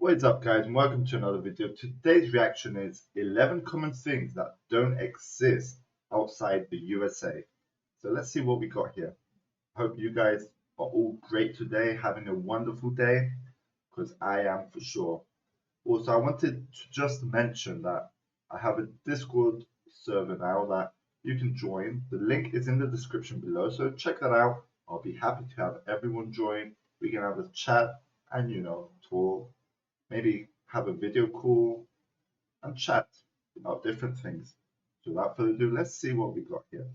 What is up, guys, and welcome to another video. Today's reaction is 11 common things that don't exist outside the USA. So let's see what we got here. Hope you guys are all great today, having a wonderful day, because I am for sure. Also, I wanted to just mention that I have a Discord server now that you can join. The link is in the description below, so check that out. I'll be happy to have everyone join. We can have a chat and, talk. Maybe have a video call and chat about different things. So without further ado, let's see what we got here.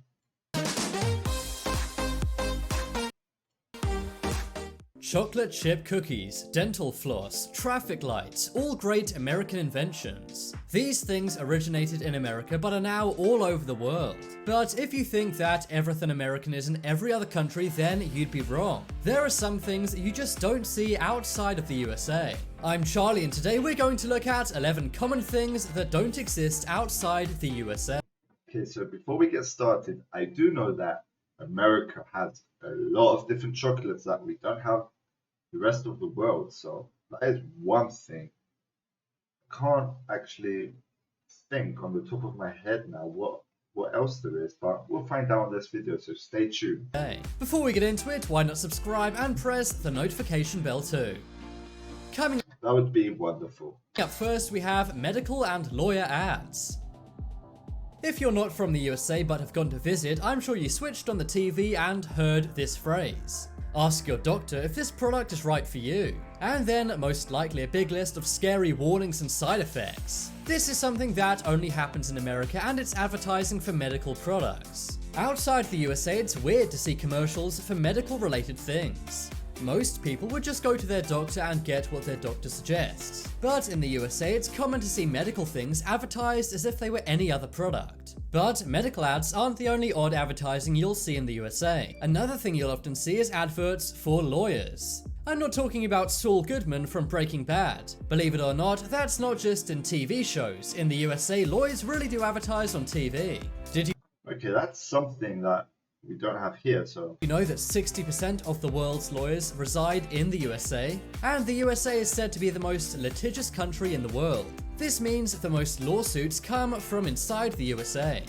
Chocolate chip cookies, dental floss, traffic lights, all great American inventions. These things originated in America but are now all over the world. But if you think that everything American is in every other country, then you'd be wrong. There are some things that you just don't see outside of the USA. I'm Charlie, and today we're going to look at 11 common things that don't exist outside the USA. Okay, so before we get started, I do know that America has a lot of different chocolates that we don't have the rest of the world. So that is one thing. I can't actually think on the top of my head now what else there is, but we'll find out in this video, so stay tuned. Before we get into it, why not subscribe and press the notification bell too. Coming That would be wonderful. up first, we have medical and lawyer ads. If you're not from the USA but have gone to visit, I'm sure you switched on the TV and heard this phrase. Ask your doctor if this product is right for you. And then, most likely, a big list of scary warnings and side effects. This is something that only happens in America, and it's advertising for medical products. Outside the USA, it's weird to see commercials for medical related things. Most people would just go to their doctor and get what their doctor suggests. But in the USA, it's common to see medical things advertised as if they were any other product. But medical ads aren't the only odd advertising you'll see in the USA. Another thing you'll often see is adverts for lawyers. I'm not talking about Saul Goodman from Breaking Bad. Believe it or not, that's not just in TV shows. In the USA, lawyers really do advertise on TV. Did you Okay, that's something that we don't have here, so You know that 60% of the world's lawyers reside in the USA? And the USA is said to be the most litigious country in the world. This means the most lawsuits come from inside the USA.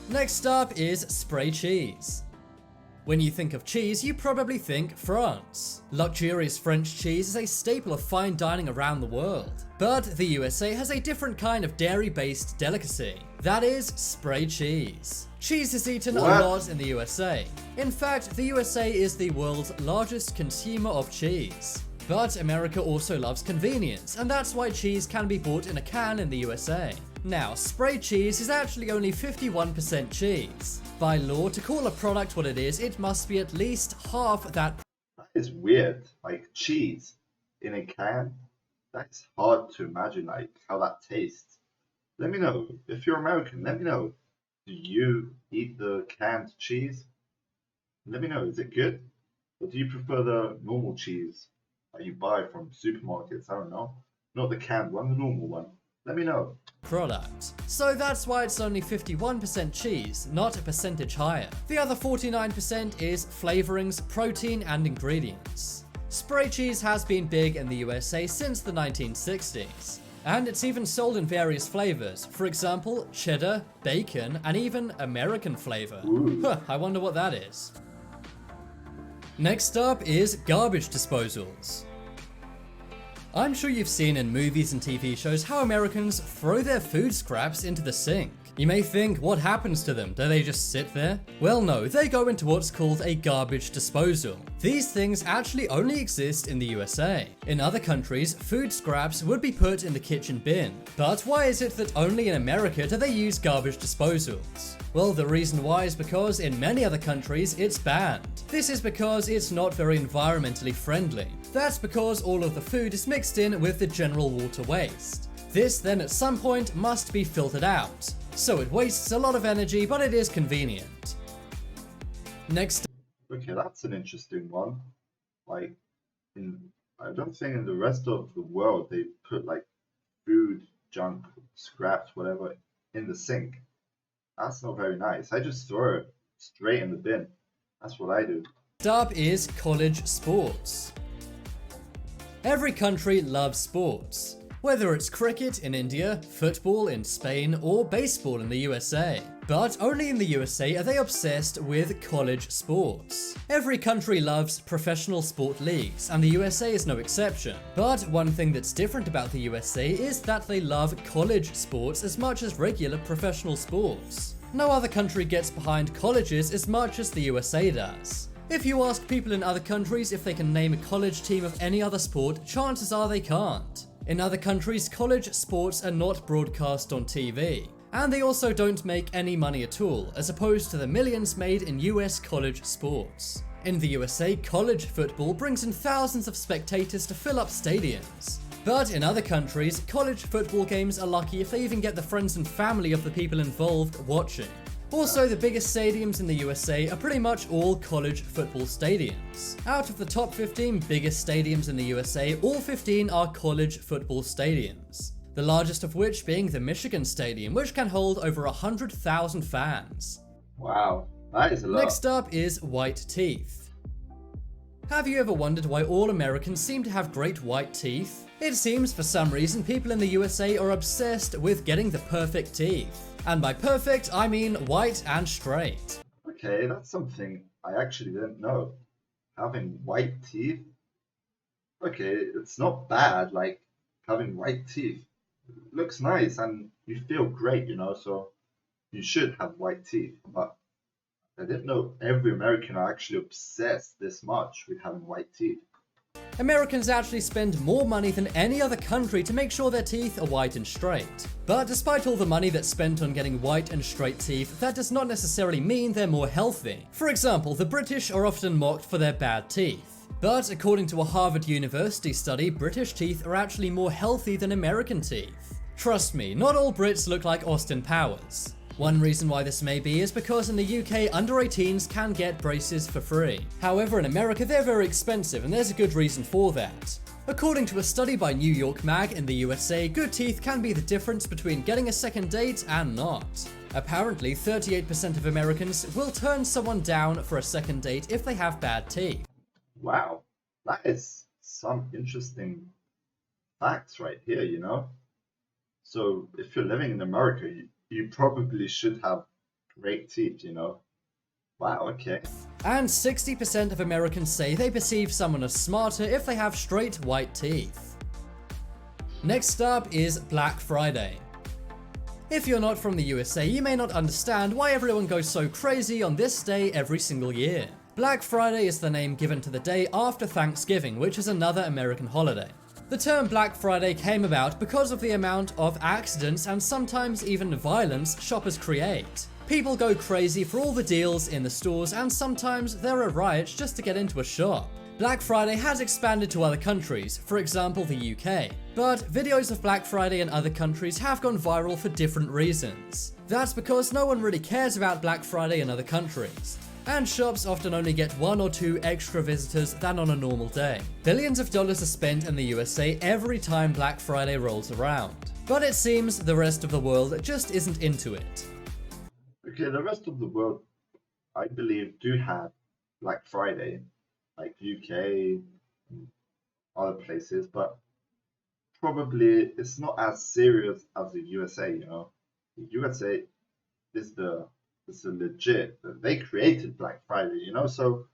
Next up is spray cheese. When you think of cheese, you probably think France. Luxurious French cheese is a staple of fine dining around the world. But the USA has a different kind of dairy-based delicacy. That is spray cheese. Cheese is eaten a lot in the USA. In fact, the USA is the world's largest consumer of cheese. But America also loves convenience, and that's why cheese can be bought in a can in the USA. Now, spray cheese is actually only 51% cheese. By law, to call a product what it is, it must be at least half that. that is weird. Like cheese in a can. That's hard to imagine, like how that tastes. Let me know if you're American. Let me know. Do you eat the canned cheese? Let me know. Is it good, or do you prefer the normal cheese that you buy from supermarkets? I don't know. Not the canned one, the normal one. Let me know. Product. So that's why it's only 51% cheese, not a percentage higher. The other 49% is flavorings, protein, and ingredients. Spray cheese has been big in the USA since the 1960s. And it's even sold in various flavors. For example, cheddar, bacon, and even American flavor. I wonder what that is. Next up is garbage disposals. I'm sure you've seen in movies and TV shows how Americans throw their food scraps into the sink. You may think, what happens to them? Do they just sit there? Well, no, they go into what's called a garbage disposal. These things actually only exist in the USA. In other countries, food scraps would be put in the kitchen bin. But why is it that only in America do they use garbage disposals? Well, the reason why is because in many other countries it's banned. This is because it's not very environmentally friendly. That's because all of the food is mixed in with the general water waste. This then at some point must be filtered out. So it wastes a lot of energy, but it is convenient. Next. Okay, that's an interesting one. Like, I don't think in the rest of the world they put like food, junk, scraps, whatever, in the sink. That's not very nice. I just throw it straight in the bin. That's what I do. Next up is college sports. Every country loves sports, whether it's cricket in India, football in Spain, or baseball in the USA. But only in the USA are they obsessed with college sports. Every country loves professional sport leagues, and the USA is no exception. But one thing that's different about the USA is that they love college sports as much as regular professional sports. No other country gets behind colleges as much as the USA does. If you ask people in other countries if they can name a college team of any other sport, chances are they can't. In other countries, college sports are not broadcast on TV. And they also don't make any money at all, as opposed to the millions made in US college sports. In the USA, college football brings in thousands of spectators to fill up stadiums. But in other countries, college football games are lucky if they even get the friends and family of the people involved watching. Also, the biggest stadiums in the USA are pretty much all college football stadiums. Out of the top 15 biggest stadiums in the USA, all 15 are college football stadiums. The largest of which being the Michigan Stadium, which can hold over 100,000 fans. Wow, that is a lot. Next up is white teeth. Have you ever wondered why all Americans seem to have great white teeth? It seems for some reason people in the USA are obsessed with getting the perfect teeth. And by perfect, I mean white and straight. Okay, that's something I actually didn't know. Having white teeth? Okay, it's not bad, like having white teeth. It looks nice and you feel great, so you should have white teeth. But I didn't know every American are actually obsessed this much with having white teeth. Americans actually spend more money than any other country to make sure their teeth are white and straight. But despite all the money that's spent on getting white and straight teeth, that does not necessarily mean they're more healthy. For example, the British are often mocked for their bad teeth. But according to a Harvard University study, British teeth are actually more healthy than American teeth. Trust me, not all Brits look like Austin Powers. One reason why this may be is because in the UK, under 18s can get braces for free. However, in America, they're very expensive, and there's a good reason for that. According to a study by New York Mag, in the USA, good teeth can be the difference between getting a second date and not. Apparently, 38% of Americans will turn someone down for a second date if they have bad teeth. Wow, that is some interesting facts right here. So if you're living in America, you probably should have great teeth. Wow, okay. And 60% of Americans say they perceive someone as smarter if they have straight white teeth. Next up is Black Friday. If you're not from the USA, you may not understand why everyone goes so crazy on this day every single year. Black Friday is the name given to the day after Thanksgiving, which is another American holiday. The term Black Friday came about because of the amount of accidents and sometimes even violence shoppers create. People go crazy for all the deals in the stores, and sometimes there are riots just to get into a shop. Black Friday has expanded to other countries, for example the UK. But videos of Black Friday in other countries have gone viral for different reasons. That's because no one really cares about Black Friday in other countries. And shops often only get 1 or 2 extra visitors than on a normal day. Billions of dollars are spent in the USA every time Black Friday rolls around. But it seems the rest of the world just isn't into it. Okay, the rest of the world, I believe, do have Black Friday, like UK and other places, but probably it's not as serious as the USA. The USA is the legit. They created Black Friday, so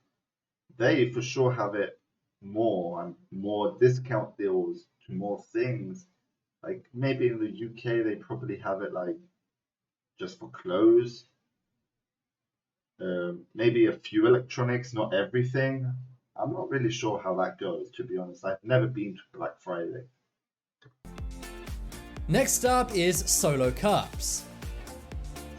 they for sure have it more and more discount deals to more things. Like maybe in the UK they probably have it like just for clothes. Maybe a few electronics, not everything. I'm not really sure how that goes, to be honest. I've never been to Black Friday. Next up is solo cups.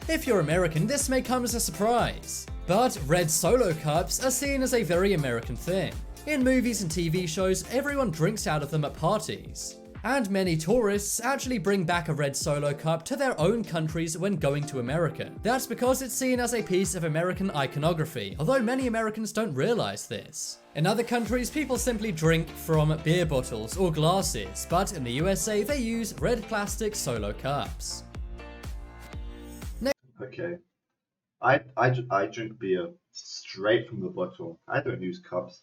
If you're American, this may come as a surprise, but red solo cups are seen as a very American thing. In movies and TV shows, everyone drinks out of them at parties. And many tourists actually bring back a red solo cup to their own countries when going to America. That's because it's seen as a piece of American iconography, although many Americans don't realize this. In other countries, people simply drink from beer bottles or glasses, but in the USA, they use red plastic solo cups. Okay. I drink beer straight from the bottle. I don't use cups.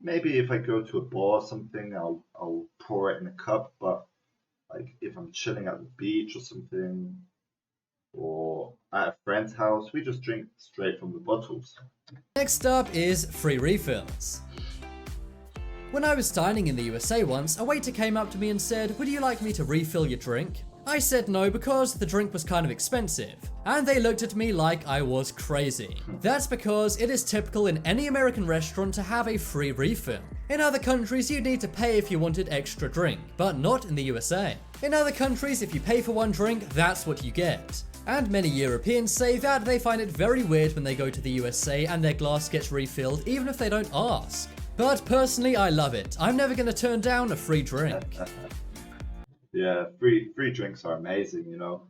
Maybe if I go to a bar or something, I'll pour it in a cup. But like if I'm chilling at the beach or something, or at a friend's house, we just drink straight from the bottles. Next up is free refills. When I was dining in the USA once, a waiter came up to me and said, "Would you like me to refill your drink?" I said no because the drink was kind of expensive, and they looked at me like I was crazy. That's because it is typical in any American restaurant to have a free refill. In other countries, you'd need to pay if you wanted extra drink, but not in the USA. In other countries, if you pay for one drink, that's what you get. And many Europeans say that they find it very weird when they go to the USA and their glass gets refilled even if they don't ask. But personally, I love it. I'm never going to turn down a free drink. Yeah, free drinks are amazing, you know.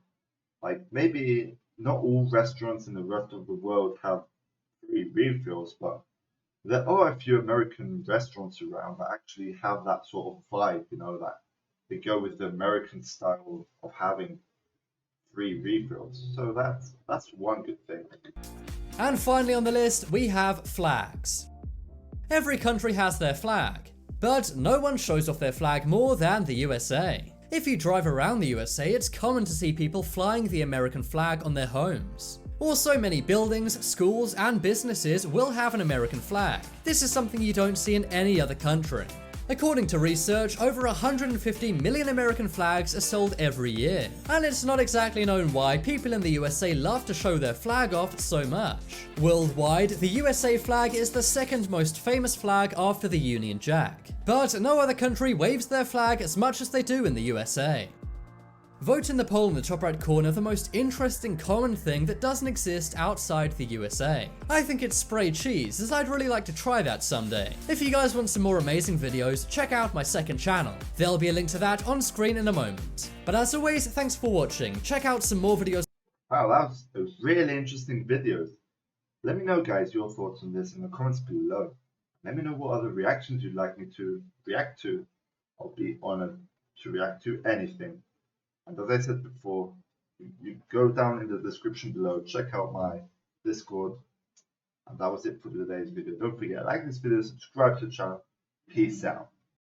Like maybe not all restaurants in the rest of the world have free refills, but there are a few American restaurants around that actually have that sort of vibe, you know, that they go with the American style of having free refills. So that's one good thing. And finally on the list, we have flags. Every country has their flag, but no one shows off their flag more than the USA. If you drive around the USA, it's common to see people flying the American flag on their homes. Also, many buildings, schools, and businesses will have an American flag. This is something you don't see in any other country. According to research, over 150 million American flags are sold every year. And it's not exactly known why people in the USA love to show their flag off so much. Worldwide, the USA flag is the second most famous flag after the Union Jack. But no other country waves their flag as much as they do in the USA. Vote in the poll in the top right corner the most interesting common thing that doesn't exist outside the USA. I think it's spray cheese, as I'd really like to try that someday. If you guys want some more amazing videos, check out my second channel. There'll be a link to that on screen in a moment. But as always, thanks for watching. Check out some more videos. Wow, that was a really interesting videos. Let me know, guys, your thoughts on this in the comments below. Let me know what other reactions you'd like me to react to. I'll be honored to react to anything. And as I said before, you go down in the description below, check out my Discord. And that was it for today's video. Don't forget, like this video, subscribe to the channel. Peace out.